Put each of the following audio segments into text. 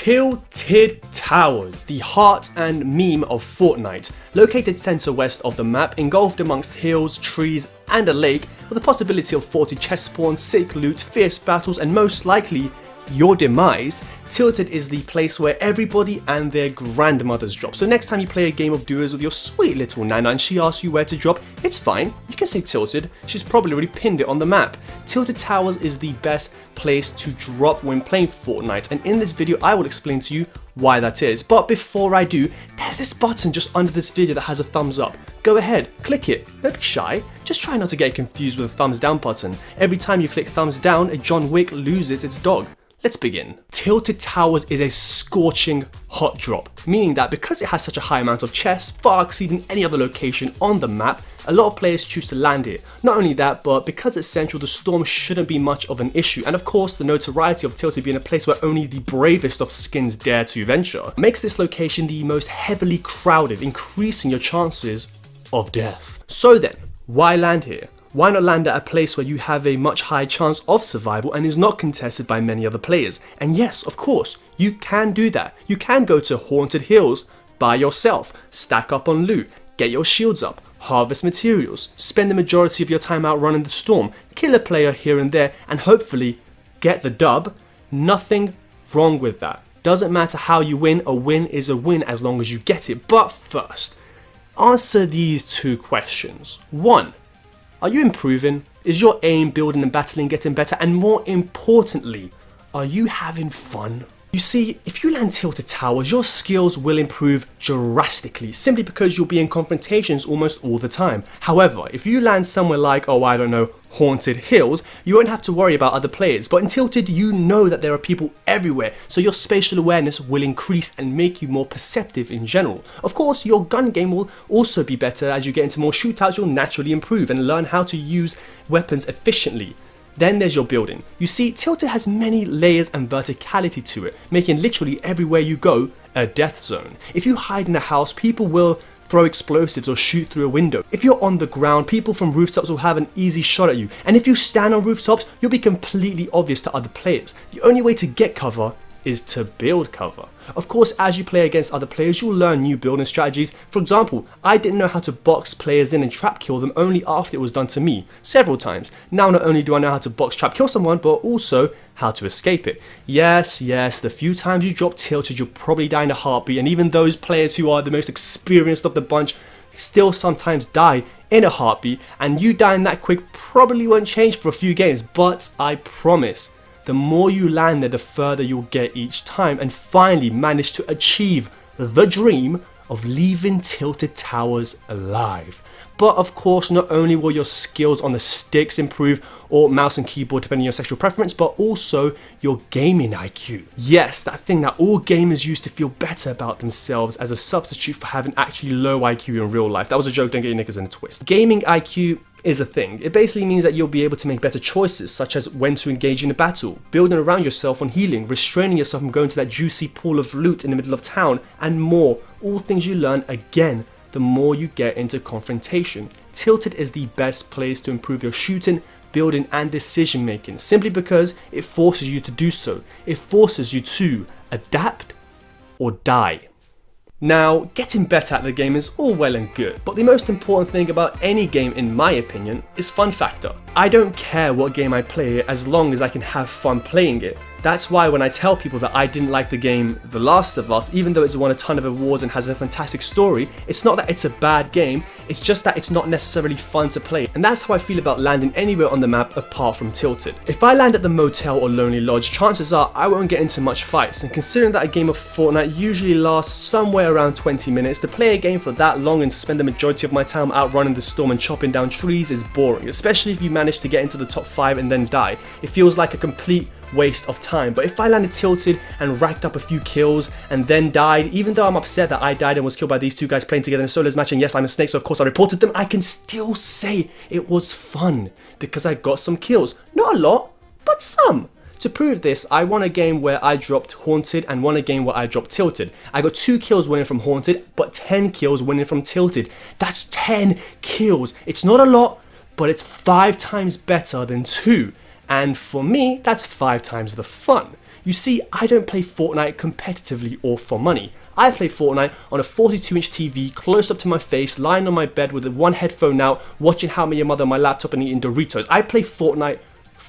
Tilted Towers, the heart and meme of Fortnite, located centre west of the map, engulfed amongst hills, trees and a lake, with the possibility of 40 chest spawns, sick loot, fierce battles and most likely your demise. Tilted is the place where everybody and their grandmothers drop. So next time you play a game of duos with your sweet little nana and she asks you where to drop, it's fine, you can say Tilted, she's probably already pinned it on the map. Tilted Towers is the best place to drop when playing Fortnite, and in this video I will explain to you why that is. But before I do, there's this button just under this video that has a thumbs up. Go ahead, click it, don't be shy, just try not to get confused with the thumbs down button. Every time you click thumbs down, a John Wick loses its dog. Let's begin. Tilted Towers is a scorching hot drop, meaning that because it has such a high amount of chests, far exceeding any other location on the map, a lot of players choose to land here. Not only that, but because it's central, the storm shouldn't be much of an issue, and of course the notoriety of Tilted being a place where only the bravest of skins dare to venture makes this location the most heavily crowded, increasing your chances of death. So then, why land here? Why not land at a place where you have a much higher chance of survival and is not contested by many other players? And yes, of course, you can do that. You can go to Haunted Hills by yourself, stack up on loot, get your shields up, harvest materials, spend the majority of your time out running the storm, kill a player here and there, and hopefully get the dub. Nothing wrong with that. Doesn't matter how you win, a win is a win as long as you get it. But first, answer these two questions. 1. Are you improving? Is your aim, building and battling getting better? And more importantly, are you having fun? You see, if you land Tilted Towers, your skills will improve drastically, simply because you'll be in confrontations almost all the time. However, if you land somewhere like, oh I don't know, Haunted Hills, you won't have to worry about other players. But in Tilted, you know that there are people everywhere, so your spatial awareness will increase and make you more perceptive in general. Of course, your gun game will also be better. As you get into more shootouts, you'll naturally improve and learn how to use weapons efficiently. Then there's your building. You see, Tilted has many layers and verticality to it, making literally everywhere you go a death zone. If you hide in a house, people will throw explosives or shoot through a window. If you're on the ground, people from rooftops will have an easy shot at you. And if you stand on rooftops, you'll be completely obvious to other players. The only way to get cover is to build cover. Of course, as you play against other players, you'll learn new building strategies. For example, I didn't know how to box players in and trap kill them only after it was done to me, several times. Now not only do I know how to box trap kill someone, but also how to escape it. Yes, the few times you drop Tilted, you'll probably die in a heartbeat, and even those players who are the most experienced of the bunch still sometimes die in a heartbeat, and you dying that quick probably won't change for a few games, but I promise, the more you land there, the further you'll get each time, and finally manage to achieve the dream of leaving Tilted Towers alive. But of course, not only will your skills on the sticks improve, or mouse and keyboard depending on your sexual preference, but also your gaming IQ. Yes, that thing that all gamers use to feel better about themselves as a substitute for having actually low IQ in real life. That was a joke, don't get your knickers in a twist. Gaming IQ is a thing. It basically means that you'll be able to make better choices, such as when to engage in a battle, building around yourself on healing, restraining yourself from going to that juicy pool of loot in the middle of town, and more. All things you learn, again, the more you get into confrontation. Tilted is the best place to improve your shooting, building and decision making, simply because it forces you to do so. It forces you to adapt or die. Now, getting better at the game is all well and good, but the most important thing about any game, in my opinion, is fun factor. I don't care what game I play as long as I can have fun playing it. That's why when I tell people that I didn't like the game The Last of Us, even though it's won a ton of awards and has a fantastic story, it's not that it's a bad game, it's just that it's not necessarily fun to play. And that's how I feel about landing anywhere on the map apart from Tilted. If I land at the motel or lonely lodge, chances are I won't get into much fights, and considering that a game of Fortnite usually lasts somewhere around 20 minutes, to play a game for that long and spend the majority of my time outrunning the storm and chopping down trees is boring, especially if you manage to get into the top 5 and then die. It feels like a complete waste of time. But if I landed Tilted and racked up a few kills and then died, even though I'm upset that I died and was killed by these two guys playing together in a solos match, and yes, I'm a snake, so of course I reported them, I can still say it was fun because I got some kills. Not a lot, but some. To prove this, I won a game where I dropped Haunted and won a game where I dropped Tilted. I got 2 kills winning from Haunted, but 10 kills winning from Tilted. That's 10 kills. It's not a lot, but it's 5 times better than 2. And for me, that's 5 times the fun. You see, I don't play Fortnite competitively or for money. I play Fortnite on a 42-inch TV close up to my face, lying on my bed with one headphone out, watching How I Met Your Mother on my laptop and eating Doritos. I play Fortnite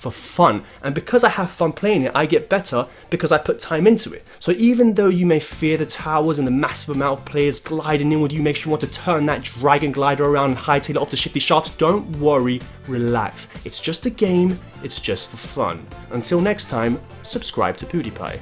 for fun, and because I have fun playing it, I get better because I put time into it. So even though you may fear the towers and the massive amount of players gliding in with you makes you want to turn that dragon glider around and hightail it off the shifty shafts, don't worry, relax. It's just a game, it's just for fun. Until next time, subscribe to PewDiePie.